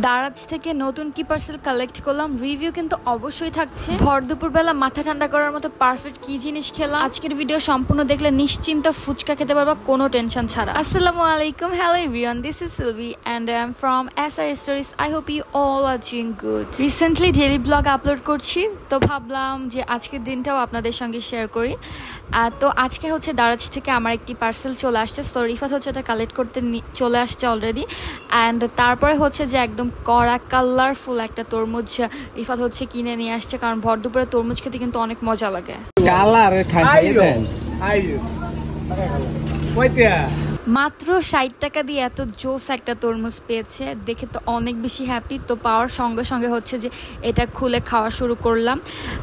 দারাজ থেকে নতুন কি পার্সেল কালেক্ট করলাম, রিভিউ কিন্তু অবশ্যই থাকছে। ভর দুপুরবেলা মাথা ঠান্ডা করার মতো পারফেক্ট কি জিনিস খেলাম, আজকের ভিডিও সম্পূর্ণ দেখলে নিশ্চিন্ত ফুচকা খেতে পারবা কোনো টেনশন ছাড়া। আসসালামু আলাইকুম, hello everyone, this is Silvi and I am from SR stories. I hope you all are doing good. Recently daily vlog upload করছি, তো ভাবলাম যে আজকের দিনটাও আপনাদের সঙ্গে শেয়ার করি। তো আজকে হচ্ছে দারাজ থেকে আমার একটি পার্সেল চলে আসছে। সো রিফাত হচ্ছে এটা কালেক্ট করতে চলে আসছে অলরেডি। অ্যান্ড তারপরে হচ্ছে যে একদম কড়া কালারফুল একটা তরমুজ রিফাত হচ্ছে কিনে নিয়ে আসছে, কারণ ভর দুপুরে তরমুজ খেতে কিন্তু অনেক মজা লাগে। মাত্র 60 টাকা দিয়ে এত জোস একটা তরমুজ পেয়েছে, দেখে তো অনেক বেশি হ্যাপি। তো পাওয়ার সঙ্গে সঙ্গে হচ্ছে যে এটা খুলে খাওয়া শুরু করলাম।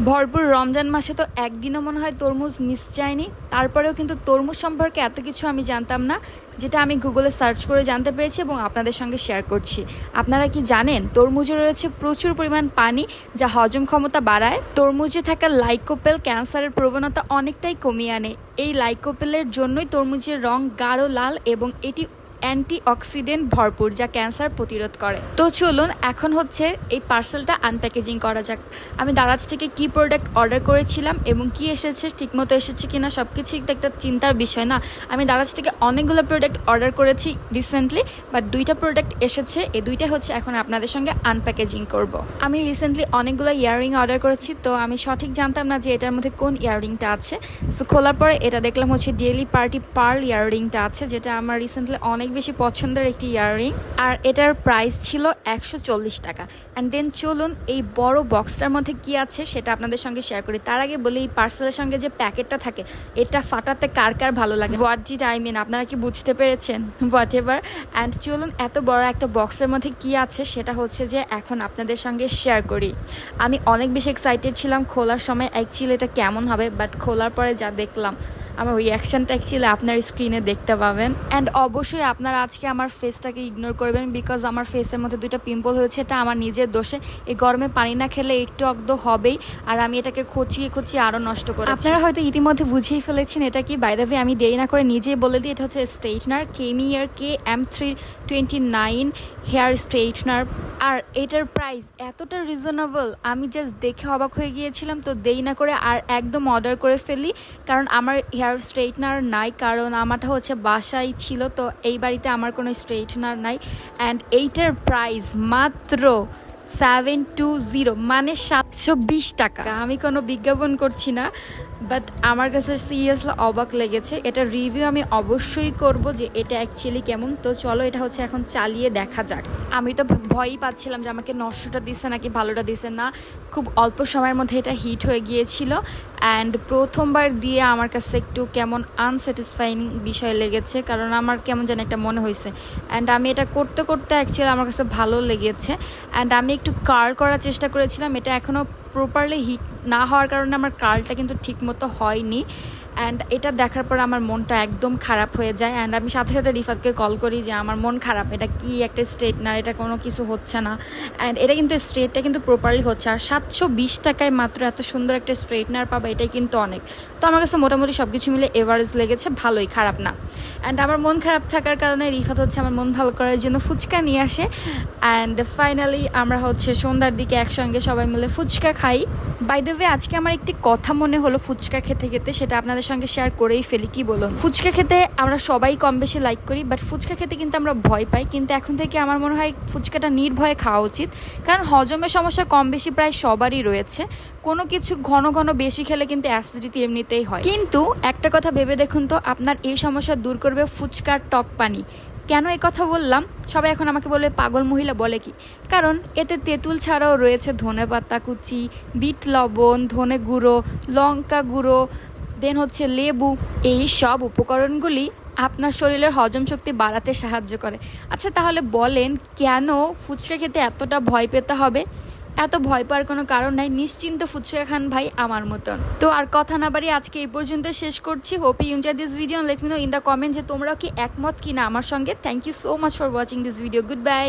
ভরপুর রমজান মাসে তো একদিনও মনে হয় তরমুজ মিস যায়নি। তারপরেও কিন্তু তরমুজ সম্পর্কে এত কিছু আমি জানতাম না, যেটা আমি গুগলে সার্চ করে জানতে পেরেছি এবং আপনাদের সঙ্গে শেয়ার করছি। আপনারা কি জানেন তরমুজে রয়েছে প্রচুর পরিমাণ পানি, যা হজম ক্ষমতা বাড়ায়। তরমুজে থাকা লাইকোপেন ক্যান্সারের প্রবণতা অনেকটাই কমিয়ে আনে। এই লাইকোপেনের জন্যই তরমুজের রং গাঢ় লাল এবং এটি অ্যান্টিঅক্সিডেন্ট ভরপুর, যা ক্যান্সার প্রতিরোধ করে। তো চলুন এখন হচ্ছে এই পার্সেলটা আনপ্যাকেজিং করা যাক। আমি দারাজ থেকে কি প্রোডাক্ট অর্ডার করেছিলাম এবং কি এসেছে, ঠিকমতো এসেছে কিনা সব কিছুই একটা চিন্তার বিষয় না। আমি দারাজ থেকে অনেকগুলো প্রোডাক্ট অর্ডার করেছি রিসেন্টলি, বাট 2টা প্রোডাক্ট এসেছে। এই 2টা হচ্ছে এখন আপনাদের সঙ্গে আনপ্যাকেজিং করব। আমি রিসেন্টলি অনেকগুলো ইয়াররিং অর্ডার করেছি, তো আমি সঠিক জানতাম না যে এটার মধ্যে কোন ইয়াররিংটা আছে। সো খোলার পরে এটা দেখলাম হচ্ছে ডেইলি পার্টি পার্ল ইয়াররিংটা আছে, যেটা আমার রিসেন্টলি অনেক বেশি পছন্দের একটি ইয়াররিং, আর এটার প্রাইস ছিল 140 টাকা। অ্যান্ড দেন চলুন এই বড় বক্সটার মধ্যে কি আছে সেটা আপনাদের সঙ্গে শেয়ার করি। তার আগে বলি, এই পার্সেলের সঙ্গে যে প্যাকেটটা থাকে এটা ফাটাতে কার কার ভালো লাগে, হোয়াট ডিড আই মিন, আপনারা কি বুঝতে পেরেছেন? What ever. অ্যান্ড চলুন এত বড় একটা বক্সের মধ্যে কি আছে সেটা হচ্ছে যে এখন আপনাদের সঙ্গে শেয়ার করি। আমি অনেক বেশি এক্সাইটেড ছিলাম খোলার সময় অ্যাকচুয়ালি এটা কেমন হবে, বাট খোলার পরে যা দেখলাম, আমার রিয়াকশানটা অ্যাকচুয়ালি আপনার স্ক্রিনে দেখতে পাবেন। অ্যান্ড অবশ্যই আপনারা আজকে আমার ফেসটাকে ইগনোর করবেন, বিকজ আমার ফেসের মধ্যে 2টা পিম্পল হয়েছে। এটা আমার নিজের দোষে। এই গরমে পানি না খেলে একটু অগ্ধ হবেই, আর আমি এটাকে খচিয়ে আরও নষ্ট করি। আপনারা হয়তো ইতিমধ্যে বুঝেই ফেলেছেন এটা কি। বাই দ্য ওয়ে, আমি দেরি না করে নিজেই বলে দিই, এটা হচ্ছে স্ট্রেটনার কেমিয়ার KM329 হেয়ার স্ট্রেটনার। আর এটার প্রাইস এতটা রিজনেবল, আমি জাস্ট দেখে অবাক হয়ে গিয়েছিলাম। তো দেরি না করে আর একদম অর্ডার করে ফেলি, কারণ আমার হেয়ার স্ট্রেটনার নাই, কারণ আমারটা হচ্ছে বাসায় ছিল, তো এই বাড়িতে আমার কোনো স্ট্রেটনার নাই। অ্যান্ড এইটার প্রাইস মাত্র 720, মানে 720 টাকা। আমি কোনো বিজ্ঞাপন করছি না, বাট আমার কাছে সিরিয়াসলি অবাক লেগেছে। এটা রিভিউ আমি অবশ্যই করব যে এটা অ্যাকচুয়ালি কেমন। তো চলো এটা হচ্ছে এখন চালিয়ে দেখা যাক। আমি তো ভয়ই পাচ্ছিলাম যে আমাকে নষ্টটা দিচ্ছে নাকি ভালোটা দিচ্ছে না। খুব অল্প সময়ের মধ্যে এটা হিট হয়ে গিয়েছিল, অ্যান্ড প্রথমবার দিয়ে আমার কাছে একটু কেমন আনস্যাটিসফাইং বিষয় লেগেছে, কারণ আমার কেমন যেন একটা মনে হয়েছে। অ্যান্ড আমি এটা করতে করতে অ্যাকচুয়ালি আমার কাছে ভালো লেগেছে। অ্যান্ড আমি একটু কার্ল করার চেষ্টা করেছিলাম, এটা এখনও প্রপারলি হিট না হওয়ার কারণে আমার কার্লটা কিন্তু ঠিকমতো হয়নি। অ্যান্ড এটা দেখার পর আমার মনটা একদম খারাপ হয়ে যায়। অ্যান্ড আমি সাথে সাথে রিফাতকে কল করি যে আমার মন খারাপ, এটা কি একটা স্ট্রেটনার, এটা কোনো কিছু হচ্ছে না। অ্যান্ড এটা কিন্তু স্ট্রেটটা কিন্তু প্রপারলি হচ্ছে, আর 720 টাকায় মাত্র এত সুন্দর একটা স্ট্রেটনার পাবা, এটাই কিন্তু অনেক। তো আমার কাছে মোটামুটি সব কিছু মিলে এভারেজ লেগেছে, ভালোই, খারাপ না। অ্যান্ড আমার মন খারাপ থাকার কারণে রিফাত হচ্ছে আমার মন ভালো করার জন্য ফুচকা নিয়ে আসে। অ্যান্ড ফাইনালি আমরা হচ্ছে সন্ধ্যার দিকে একসঙ্গে সবাই মিলে ফুচকা খাই। বাই দ্য ওয়ে, আজকে আমার একটি কথা মনে হলো ফুচকা খেতে খেতে, সেটা আপনাদের সঙ্গে শেয়ার করেই ফেলি। কি বলুন, ফুচকা খেতে আমরা সবাই কম বেশি লাইক করি, বাট ফুচকা খেতে কিন্তু আমরা ভয় পাই। কিন্তু এখন থেকে আমার মনে হয় ফুচকাটা নির্ভয়ে খাওয়া উচিত, কারণ হজমের সমস্যা কম বেশি প্রায় সবারই রয়েছে। কোনো কিছু ঘন ঘন বেশি খেলে কিন্তু অ্যাসিডিটি এমনিতেই হয়। কিন্তু একটা কথা ভেবে দেখুন তো, আপনার এই সমস্যা দূর করবে ফুচকার টক পানি। কেন এই কথা বললাম? সবাই এখন আমাকে বলবে পাগল মহিলা বলে কি, কারণ এতে তেঁতুল ছাড়াও রয়েছে ধনেপাতা কুচি, বিট লবণ, ধনে গুঁড়ো, লঙ্কা গুঁড়ো, দেন হচ্ছে লেবু। এই সব উপকরণগুলি আপনার শরীরের হজম শক্তি বাড়াতে সাহায্য করে। আচ্ছা তাহলে বলেন, কেন ফুচকা খেতে এতটা ভয় পেতে হবে? এত ভয় পাওয়ার কোনো কারণ নাই, নিশ্চিন্ত ফুচকা খান ভাই আমার মতন। তো আর কথা না বাড়ি আজকে এই পর্যন্ত শেষ করছি। Hope you enjoy this video, let me know in the comment যে তোমরাও কি একমত কিনা আমার সঙ্গে। Thank you so much for watching this video. Good by.